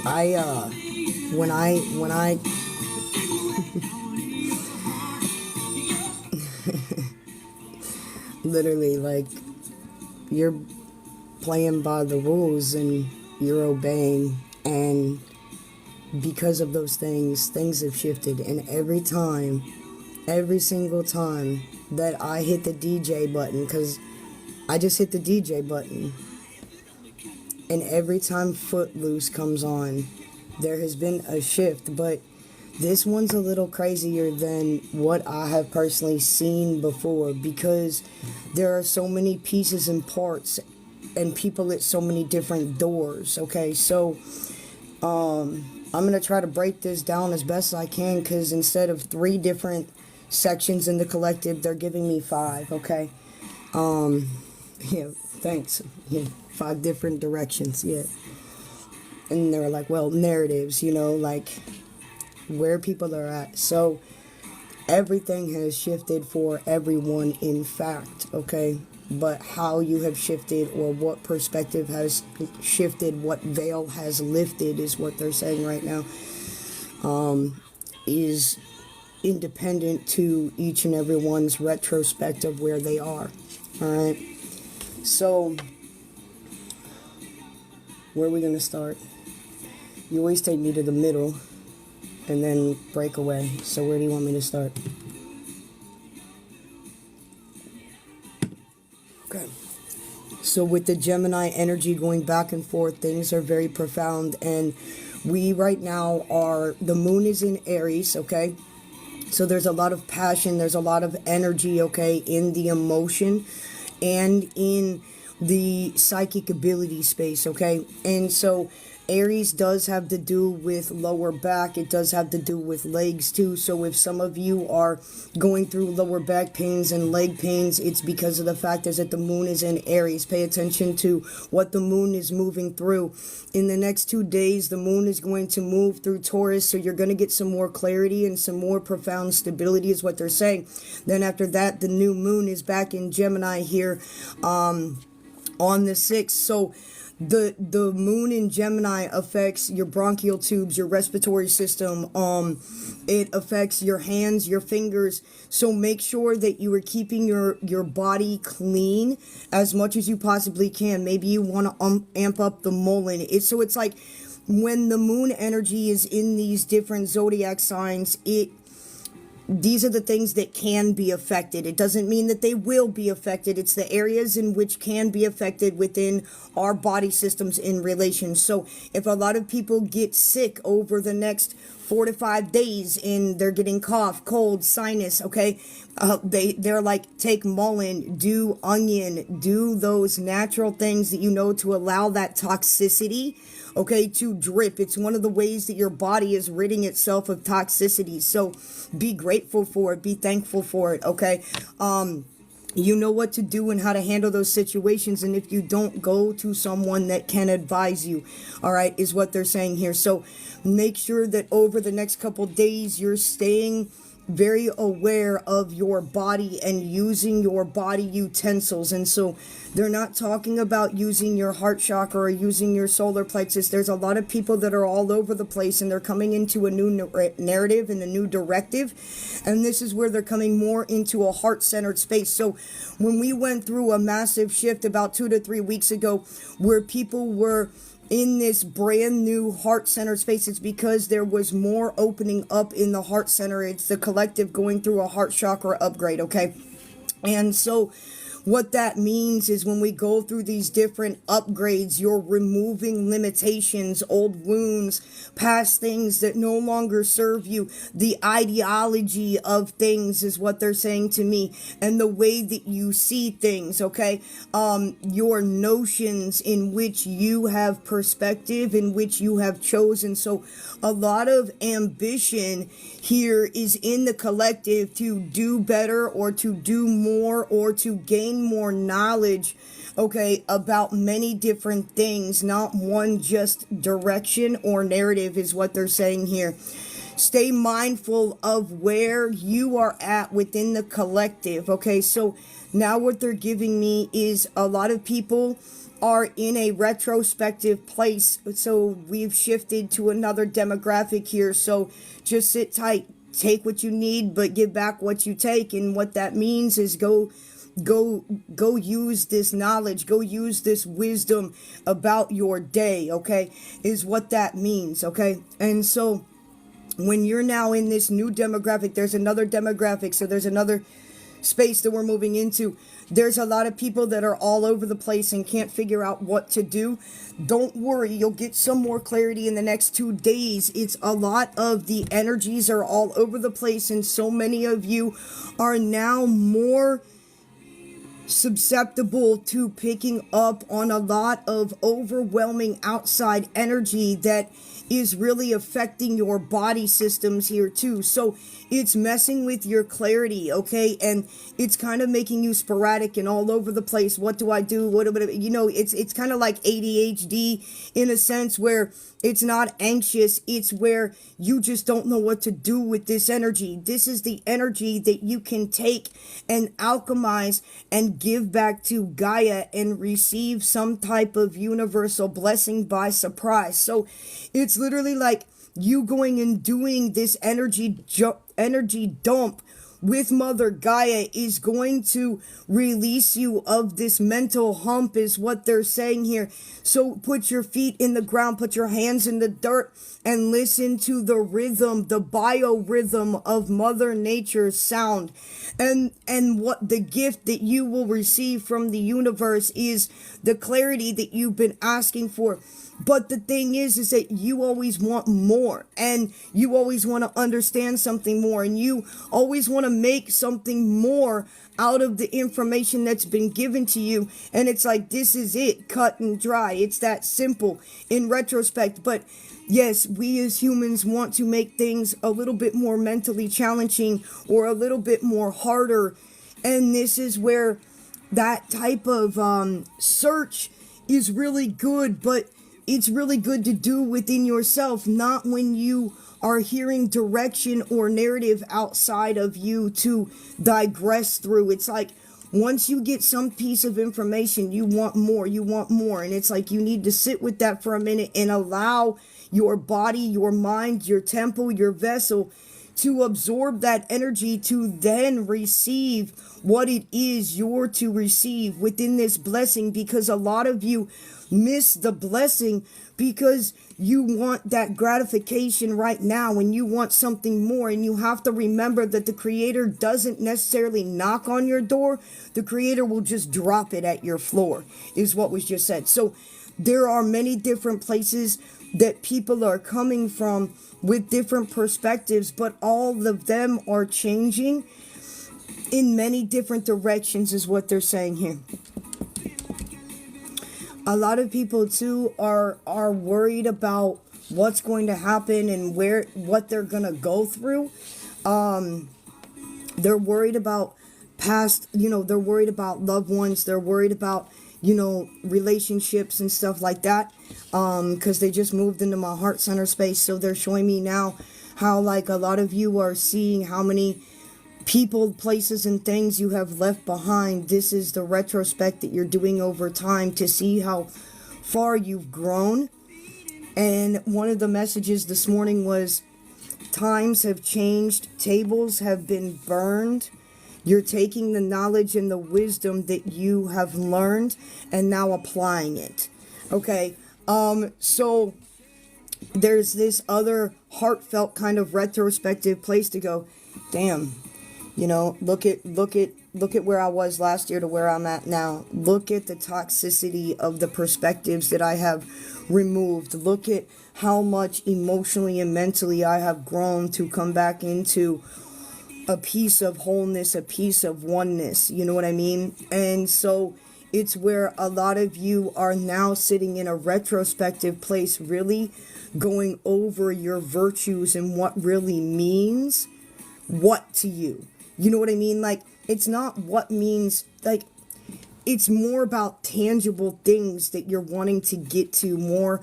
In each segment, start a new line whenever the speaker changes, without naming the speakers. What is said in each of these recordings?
I when I literally, like, you're playing by the rules and you're obeying, and because of those things, things have shifted. And every single time that I hit the DJ button, because I just hit the DJ button, and every time Footloose comes on, there has been a shift. But this one's a little crazier than what I have personally seen before, because there are so many pieces and parts and people at so many different doors. Okay, so I'm going to try to break this down as best I can, because instead of 3 different sections in the collective, they're giving me 5, okay? Yeah, thanks. Yeah, 5 different directions, yeah. And they were like, well, narratives, like where people are at. So everything has shifted for everyone, in fact, okay? But how you have shifted, or what perspective has shifted, what veil has lifted, is what they're saying right now, is independent to each and everyone's retrospective where they are. All right. So where are we going to start? You always take me to the middle and then break away. So where do you want me to start? Okay. So with the Gemini energy going back and forth, things are very profound. And we right now the moon is in Aries, okay? So there's a lot of passion, there's a lot of energy, okay, in the emotion and in the psychic ability space, okay? And so Aries does have to do with lower back. It does have to do with legs too. So if some of you are going through lower back pains and leg pains, it's because of the fact is that the moon is in Aries. Pay attention to what the moon is moving through. In the next 2 days, the moon is going to move through Taurus. So you're going to get some more clarity and some more profound stability, is what they're saying. Then after that, the new moon is back in Gemini here on the 6th. So the moon in Gemini affects your bronchial tubes, your respiratory system. It affects your hands, your fingers. So make sure that you are keeping your body clean as much as you possibly can. Maybe you want to amp up the Mullen. It's like when the moon energy is in these different zodiac signs, these are the things that can be affected. It doesn't mean that they will be affected. It's the areas in which can be affected within our body systems in relation. So if a lot of people get sick over the next 4 to 5 days and they're getting cough, cold, sinus, okay, they're like, take mullein, do onion, do those natural things that to allow that toxicity, okay, to drip. It's one of the ways that your body is ridding itself of toxicity. So be grateful for it. Be thankful for it, okay? You know what to do and how to handle those situations. And if you don't, go to someone that can advise you, all right, is what they're saying here. So make sure that over the next couple days, you're staying very aware of your body and using your body utensils. And so they're not talking about using your heart chakra or using your solar plexus. There's a lot of people that are all over the place, and they're coming into a new narrative and a new directive. And this is where they're coming more into a heart-centered space. So when we went through a massive shift about 2 to 3 weeks ago, where people were in this brand new heart center space, it's because there was more opening up in the heart center. It's the collective going through a heart chakra upgrade, okay? And so what that means is when we go through these different upgrades, you're removing limitations, old wounds, past things that no longer serve you. The ideology of things is what they're saying to me, and the way that you see things, okay? Your notions in which you have perspective, in which you have chosen. So a lot of ambition here is in the collective to do better or to do more or to gain more knowledge, okay, about many different things, not one just direction or narrative, is what they're saying here. Stay mindful of where you are at within the collective, okay? So now what they're giving me is a lot of people are in a retrospective place. So we've shifted to another demographic here. So just sit tight, take what you need, but give back what you take. And what that means is go use this knowledge, go use this wisdom about your day, okay, is what that means, okay? And so when you're now in this new demographic, there's another demographic, so there's another space that we're moving into. There's a lot of people that are all over the place and can't figure out what to do. Don't worry, you'll get some more clarity in the next 2 days. It's a lot of the energies are all over the place, and so many of you are now more susceptible to picking up on a lot of overwhelming outside energy that is really affecting your body systems here too. So it's messing with your clarity, okay? And it's kind of making you sporadic and all over the place. What do I do? What do I, you know, it's kind of like ADHD in a sense where it's not anxious. It's where you just don't know what to do with this energy. This is the energy that you can take and alchemize and give back to Gaia and receive some type of universal blessing by surprise. So it's literally like you going and doing this energy dump with Mother Gaia is going to release you of this mental hump, is what they're saying here. So put your feet in the ground, put your hands in the dirt, and listen to the rhythm, the biorhythm of Mother Nature's sound. And what the gift that you will receive from the universe is the clarity that you've been asking for. But the thing is that you always want more, and you always want to understand something more, and you always want to make something more out of the information that's been given to you. And it's like, this is it, cut and dry. It's that simple in retrospect. But yes, we as humans want to make things a little bit more mentally challenging or a little bit more harder. And this is where that type of search is really good, but it's really good to do within yourself, not when you are hearing direction or narrative outside of you to digress through. It's like once you get some piece of information, you want more, and it's like you need to sit with that for a minute and allow your body, your mind, your temple, your vessel to absorb that energy to then receive what it is you're to receive within this blessing. Because a lot of you miss the blessing because you want that gratification right now and you want something more. And you have to remember that the Creator doesn't necessarily knock on your door. The Creator will just drop it at your floor, is what was just said. So there are many different places that people are coming from with different perspectives, but all of them are changing in many different directions, is what they're saying here. A lot of people too are worried about what's going to happen and what they're gonna go through. They're worried about past, they're worried about loved ones, they're worried about relationships and stuff like that, because they just moved into my heart center space. So they're showing me now how, like, a lot of you are seeing how many people, places, and things you have left behind. This is the retrospect that you're doing over time to see how far you've grown. And one of the messages this morning was, times have changed, tables have been burned. You're taking the knowledge and the wisdom that you have learned and now applying it. Okay, so there's this other heartfelt kind of retrospective place to go, damn, look at where I was last year to where I'm at now. Look at the toxicity of the perspectives that I have removed. Look at how much emotionally and mentally I have grown to come back into a piece of wholeness, a piece of oneness, you know what I mean? And so it's where a lot of you are now sitting in a retrospective place, really going over your virtues and what really means what to you. You know what I mean? Like, it's not what means, like, it's more about tangible things that you're wanting to get to, more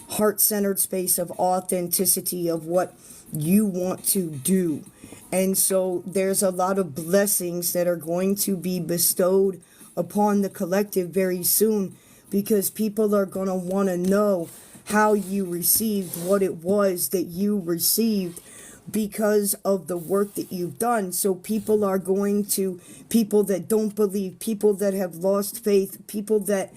heart-centered space of authenticity of what you want to do. And so there's a lot of blessings that are going to be bestowed upon the collective very soon because people are going to want to know how you received what it was that you received because of the work that you've done. So people are going to, people that don't believe, people that have lost faith, people that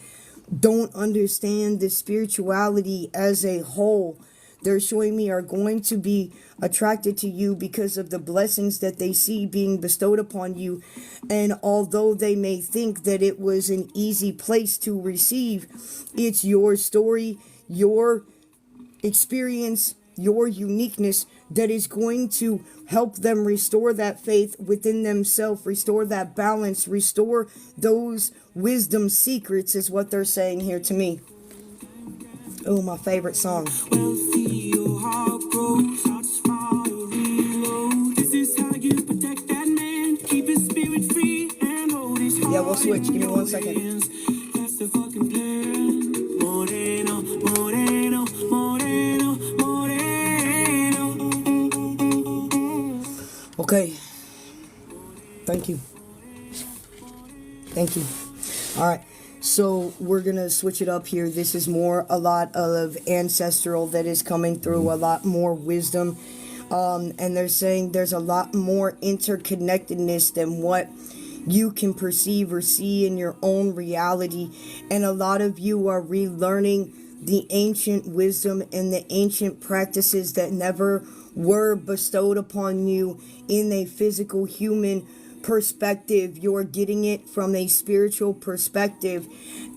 don't understand the spirituality as a whole, they're showing me are going to be attracted to you because of the blessings that they see being bestowed upon you. And although they may think that it was an easy place to receive, it's your story, your experience, your uniqueness that is going to help them restore that faith within themselves, restore that balance, restore those wisdom secrets, is what they're saying here to me. Oh, my favorite song. Yeah, we'll switch. Give me 1 second. Okay. Thank you. Thank you. All right. So we're going to switch it up here. This is more a lot of ancestral that is coming through, a lot more wisdom. And they're saying there's a lot more interconnectedness than what you can perceive or see in your own reality. And a lot of you are relearning the ancient wisdom and the ancient practices that never were bestowed upon you in a physical human perspective. You're getting it from a spiritual perspective.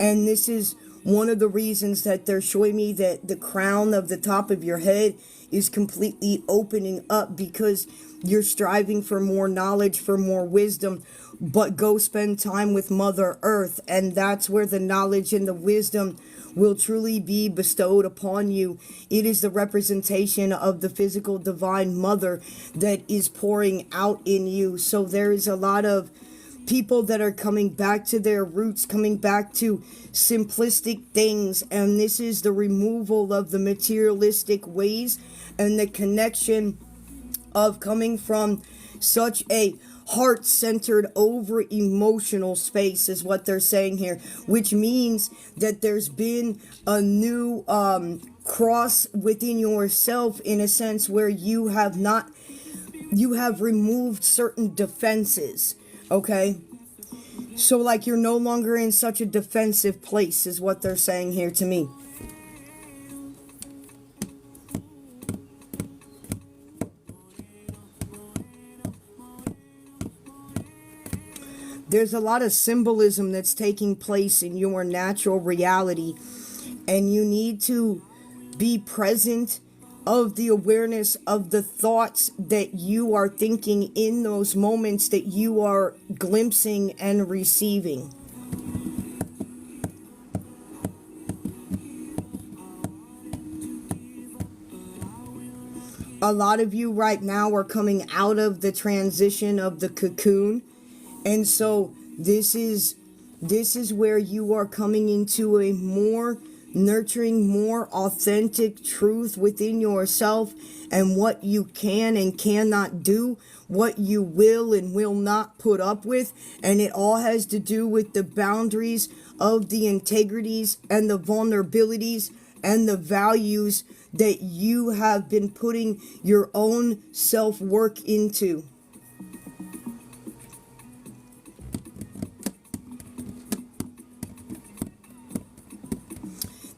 And this is one of the reasons that they're showing me that the crown of the top of your head is completely opening up, because you're striving for more knowledge, for more wisdom. But go spend time with Mother Earth, and that's where the knowledge and the wisdom will truly be bestowed upon you. It is the representation of the physical divine mother that is pouring out in you. So there is a lot of people that are coming back to their roots, coming back to simplistic things, and this is the removal of the materialistic ways and the connection of coming from such a heart-centered, over-emotional space, is what they're saying here, which means that there's been a new cross within yourself, in a sense where you have removed certain defenses. Okay, so like you're no longer in such a defensive place, is what they're saying here to me. There's a lot of symbolism that's taking place in your natural reality, and you need to be present of the awareness of the thoughts that you are thinking in those moments that you are glimpsing and receiving. A lot of you right now are coming out of the transition of the cocoon. And so this is where you are coming into a more nurturing, more authentic truth within yourself, and what you can and cannot do, what you will and will not put up with. And it all has to do with the boundaries of the integrities and the vulnerabilities and the values that you have been putting your own self-work into.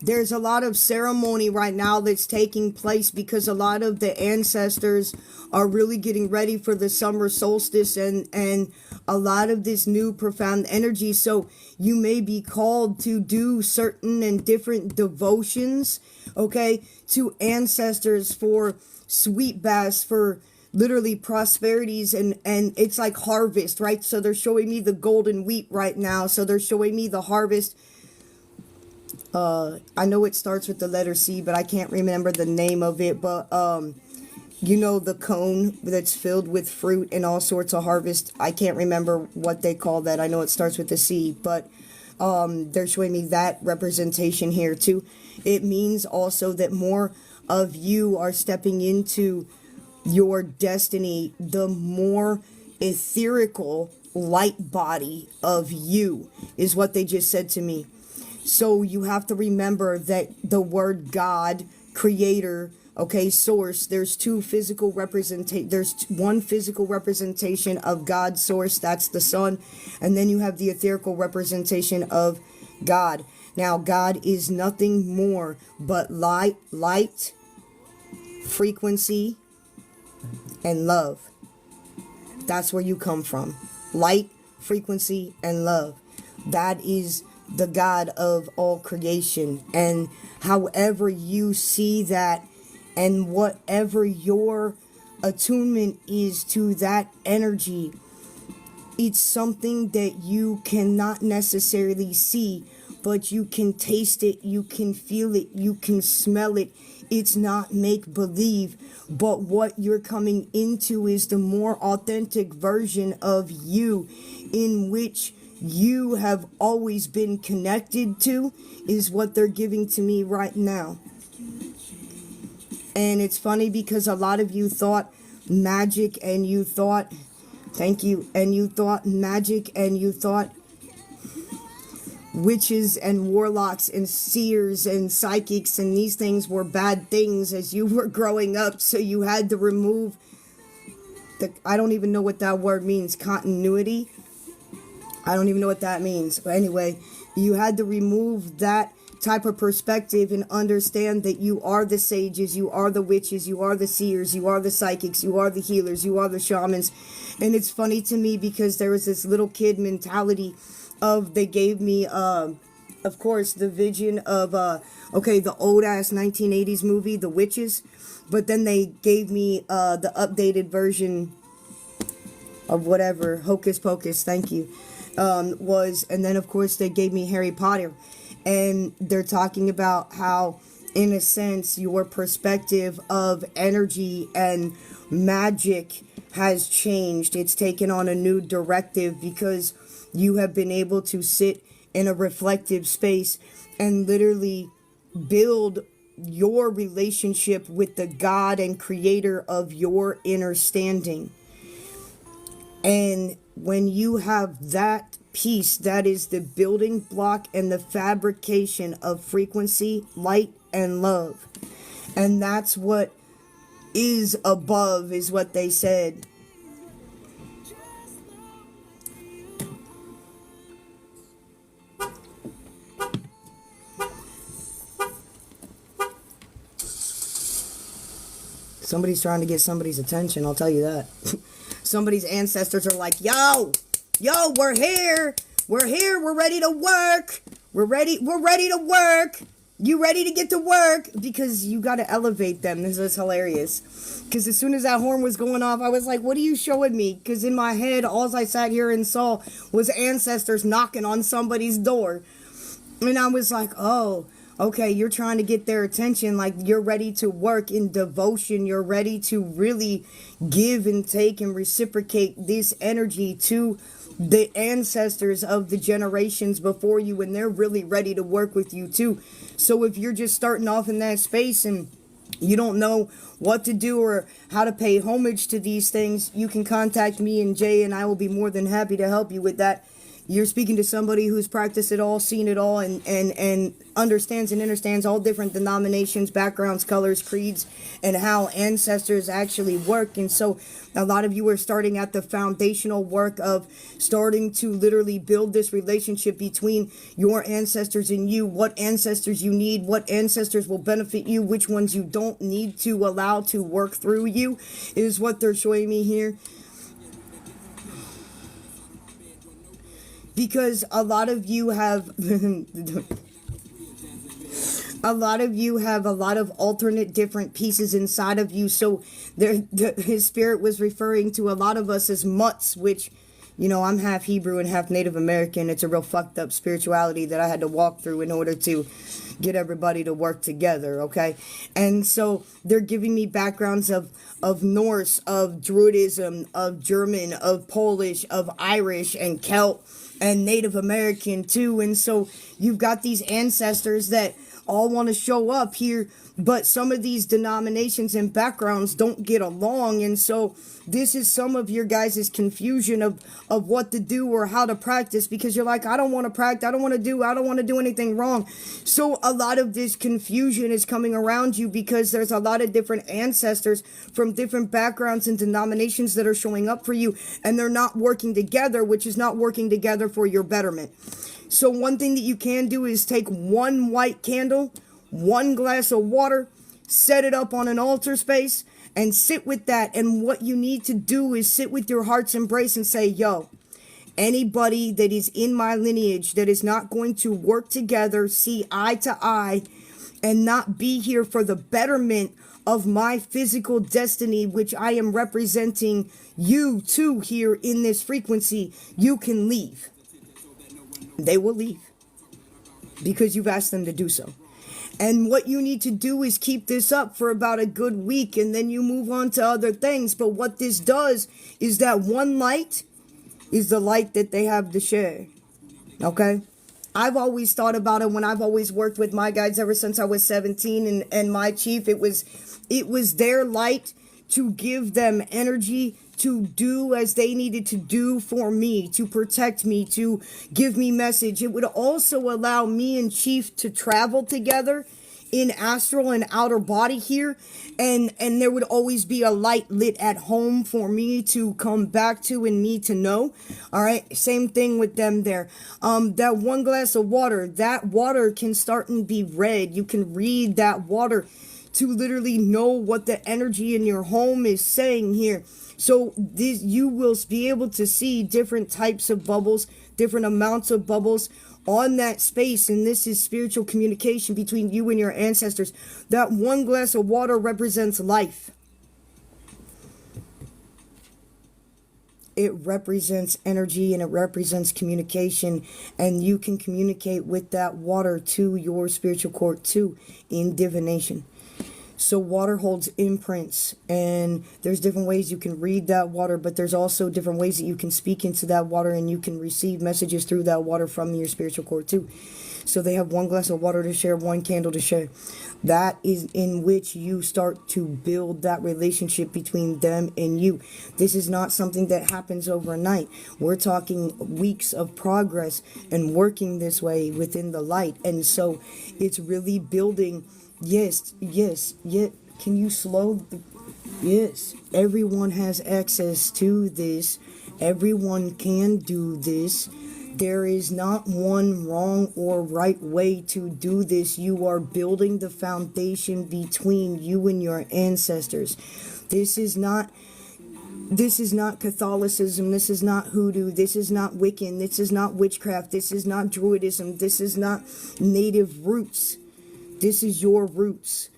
There's a lot of ceremony right now that's taking place, because a lot of the ancestors are really getting ready for the summer solstice and a lot of this new profound energy. So you may be called to do certain and different devotions, okay, to ancestors for sweet baths, for literally prosperities, and it's like harvest, right? So they're showing me the golden wheat right now. So they're showing me the harvest. I know it starts with the letter C, but I can't remember the name of it. But you know, the cone that's filled with fruit and all sorts of harvest. I can't remember what they call that. I know it starts with the C, but they're showing me that representation here too. It means also that more of you are stepping into your destiny, the more etherical light body of you, is what they just said to me. So you have to remember that the word God, creator, okay, source, there's one physical representation of God's source, that's the sun, and then you have the etherical representation of God. Now, God is nothing more but light, frequency, and love. That's where you come from. Light, frequency, and love. That is the God of all creation. And however you see that, and whatever your attunement is to that energy, it's something that you cannot necessarily see, but you can taste it, you can feel it, you can smell it. It's not make believe, but what you're coming into is the more authentic version of you, in which you have always been connected to, is what they're giving to me right now. And it's funny because a lot of you thought magic, and you thought, thank you, and you thought magic, and you thought witches and warlocks and seers and psychics, and these things were bad things as you were growing up. So you had to remove I don't even know what that word means, continuity. I don't even know what that means. But anyway, you had to remove that type of perspective and understand that you are the sages, you are the witches, you are the seers, you are the psychics, you are the healers, you are the shamans. And it's funny to me because there was this little kid mentality of, they gave me of course the vision of the old ass 1980s movie The Witches, but then they gave me the updated version of whatever Hocus Pocus, thank you, and then of course they gave me Harry Potter. And they're talking about how, in a sense, your perspective of energy and magic has changed. It's taken on a new directive because you have been able to sit in a reflective space and literally build your relationship with the God and creator of your inner standing. And when you have that peace, that is the building block and the fabrication of frequency, light, and love. And that's what is above, is what they said. Somebody's trying to get somebody's attention, I'll tell you that. Somebody's ancestors are like, yo, we're here, we're ready to work, we're ready to work, you ready to get to work? Because you got to elevate them. This is hilarious, because as soon as that horn was going off, I was like, what are you showing me? Because in my head, all I sat here and saw was ancestors knocking on somebody's door, and I was like, oh, okay, you're trying to get their attention, like you're ready to work in devotion, you're ready to really give and take and reciprocate this energy to the ancestors of the generations before you, and they're really ready to work with you too. So if you're just starting off in that space and you don't know what to do or how to pay homage to these things, you can contact me and Jay, and I will be more than happy to help you with that. You're speaking to somebody who's practiced it all, seen it all, and understands and understands all different denominations, backgrounds, colors, creeds, and how ancestors actually work. And so a lot of you are starting at the foundational work of starting to literally build this relationship between your ancestors and you, what ancestors you need, what ancestors will benefit you, which ones you don't need to allow to work through you, is what they're showing me here. Because a lot of you have a lot of alternate different pieces inside of you. So his spirit was referring to a lot of us as mutts, which, you know, I'm half Hebrew and half Native American. It's a real fucked up spirituality that I had to walk through in order to get everybody to work together, okay? And so they're giving me backgrounds of Norse, of Druidism, of German, of Polish, of Irish, and Celt, and Native American too. And so you've got these ancestors that all want to show up here, but some of these denominations and backgrounds don't get along. And so this is some of your guys' confusion of what to do or how to practice, because you're like, I don't want to practice, I don't want to do anything wrong. So a lot of this confusion is coming around you because there's a lot of different ancestors from different backgrounds and denominations that are showing up for you, and they're not working together, which is not working together for your betterment. So one thing that you can do is take one white candle, one glass of water, set it up on an altar space, and sit with that. And what you need to do is sit with your heart's embrace and say, yo, anybody that is in my lineage that is not going to work together, see eye to eye, and not be here for the betterment of my physical destiny, which I am representing you to here in this frequency, you can leave. They will leave because you've asked them to do so. And what you need to do is keep this up for about a good week, and then you move on to other things. But what this does is that one light is the light that they have to share. Okay? I've always thought about it when I've always worked with my guides ever since I was 17, and my chief, it was their light to give them energy to do as they needed to do for me, to protect me, to give me message. It would also allow me and Chief to travel together in astral and outer body here, and there would always be a light lit at home for me to come back to and me to know. All right, same thing with them there. That one glass of water, that water can start and be read. You can read that water to literally know what the energy in your home is saying here. So this, you will be able to see different types of bubbles, different amounts of bubbles on that space. And this is spiritual communication between you and your ancestors. That one glass of water represents life. It represents energy and it represents communication. And you can communicate with that water to your spiritual court too in divination. So water holds imprints, and there's different ways you can read that water, but there's also different ways that you can speak into that water, and you can receive messages through that water from your spiritual core too. So they have one glass of water to share, one candle to share. That is in which you start to build that relationship between them and you. This is not something that happens overnight. We're talking weeks of progress and working this way within the light. And so it's really building. Yes. Can you slow? Yes. Everyone has access to this. Everyone can do this. There is not one wrong or right way to do this. You are building the foundation between you and your ancestors. This is not Catholicism. This is not hoodoo. This is not Wiccan. This is not witchcraft. This is not Druidism. This is not native roots. This is your roots.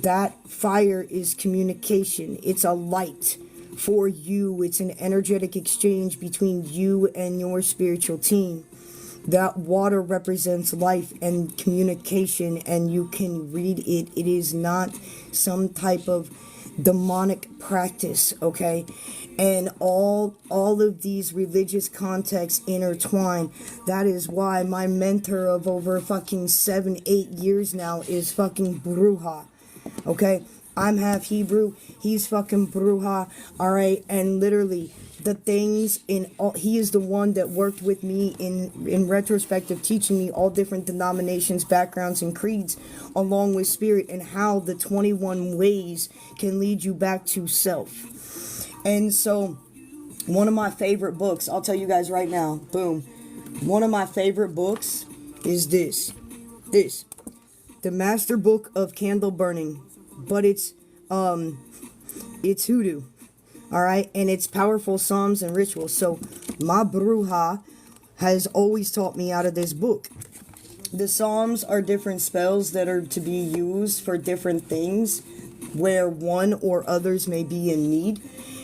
That fire is communication. It's a light for you. It's an energetic exchange between you and your spiritual team. That water represents life and communication, and you can read it. It is not some type of demonic practice, okay? And all of these religious contexts intertwine. That is why my mentor of over fucking 7-8 years now is fucking Bruja, okay? I'm half Hebrew, he's fucking Bruja, all right? And literally the things in all, he is the one that worked with me in retrospect of teaching me all different denominations, backgrounds, and creeds, along with spirit, and how the 21 ways can lead you back to self. And so one of my favorite books, I'll tell you guys right now, boom, one of my favorite books is this, the Master Book of Candle Burning, but it's hoodoo. All right, and it's powerful psalms and rituals. So my Bruja has always taught me out of this book. The psalms are different spells that are to be used for different things where one or others may be in need.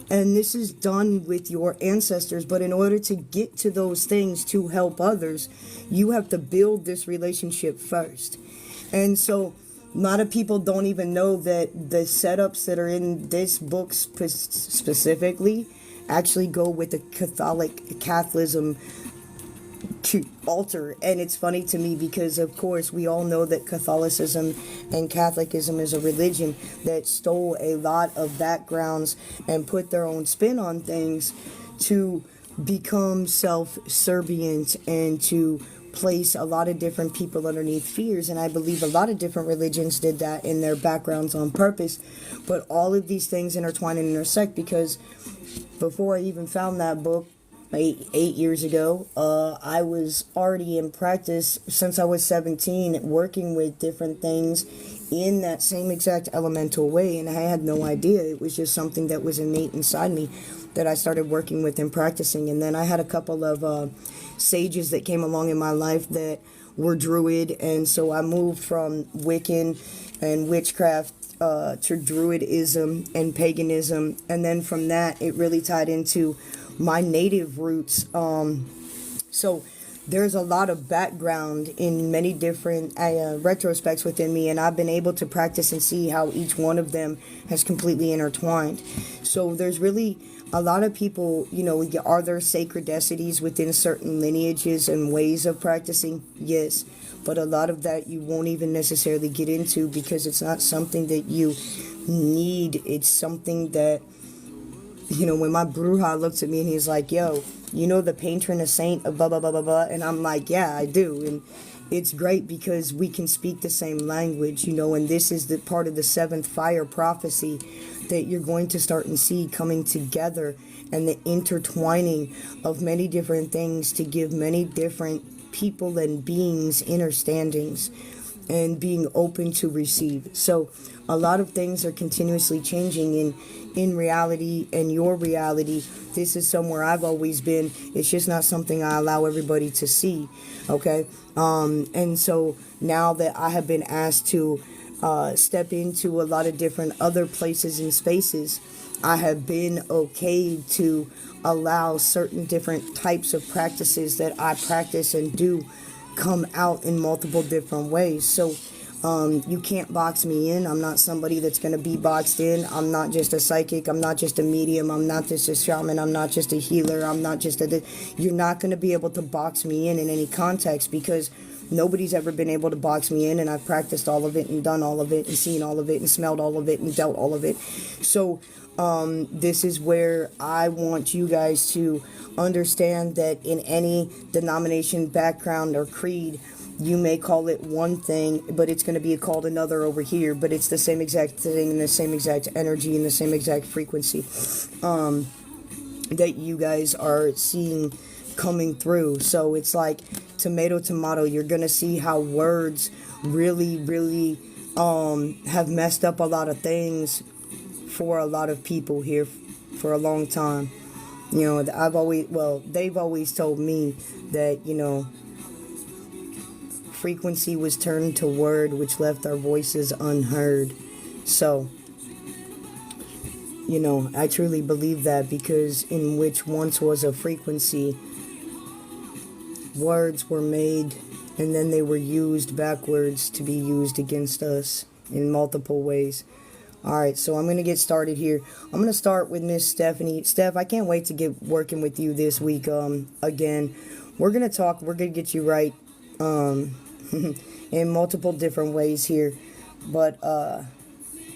And this is done with your ancestors. But in order to get to those things to help others, you have to build this relationship first. And so a lot of people don't even know that the setups that are in this book specifically actually go with the Catholicism altar. And it's funny to me because, of course, we all know that Catholicism and Catholicism is a religion that stole a lot of backgrounds and put their own spin on things to become self-servient and to place a lot of different people underneath fears. And I believe a lot of different religions did that in their backgrounds on purpose. But all of these things intertwine and intersect, because before I even found that book, eight years ago, I was already in practice since I was 17, working with different things in that same exact elemental way, and I had no idea. It was just something that was innate inside me that I started working with and practicing. And then I had a couple of sages that came along in my life that were druid, and so I moved from Wiccan and witchcraft to druidism and paganism, and then from that it really tied into my native roots. So there's a lot of background in many different retrospects within me, and I've been able to practice and see how each one of them has completely intertwined. So there's really a lot of people, are there sacred deities within certain lineages and ways of practicing? Yes. But a lot of that you won't even necessarily get into, because it's not something that you need. It's something that, when my bruja looks at me and he's like, yo, the patron a saint of blah, blah, blah, blah, blah. And I'm like, yeah, I do. And it's great because we can speak the same language, and this is the part of the seventh fire prophecy that you're going to start and see coming together, and the intertwining of many different things to give many different people and beings understandings and being open to receive. So a lot of things are continuously changing in reality and your reality. This is somewhere I've always been. It's just not something I allow everybody to see. Okay. And so now that I have been asked to step into a lot of different other places and spaces, I have been okay to allow certain different types of practices that I practice and do come out in multiple different ways. So you can't box me in. I'm not somebody that's going to be boxed in. I'm not just a psychic. I'm not just a medium. I'm not just a shaman. I'm not just a healer. I'm not just a... You're not going to be able to box me in any context, because nobody's ever been able to box me in, and I've practiced all of it and done all of it and seen all of it and smelled all of it and dealt all of it. So this is where I want you guys to understand that in any denomination, background, or creed, you may call it one thing, but it's going to be called another over here, but it's the same exact thing and the same exact energy and the same exact frequency that you guys are seeing coming through. So it's like tomato, tomato. You're going to see how words really, really have messed up a lot of things for a lot of people here for a long time. They've always told me that, frequency was turned to word, which left our voices unheard. So, I truly believe that, because in which once was a frequency, words were made and then they were used backwards to be used against us in multiple ways. Alright, so I'm going to get started here. I'm going to start with Miss Stephanie. Steph, I can't wait to get working with you this week again. We're going to talk, we're going to get you right in multiple different ways here. But,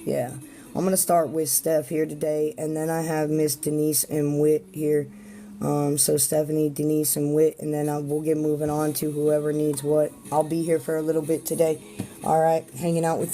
yeah. I'm going to start with Steph here today, and then I have Miss Denise and Wit here. So Stephanie, Denise, and Wit, and then we'll get moving on to whoever needs what. I'll be here for a little bit today. Alright, hanging out with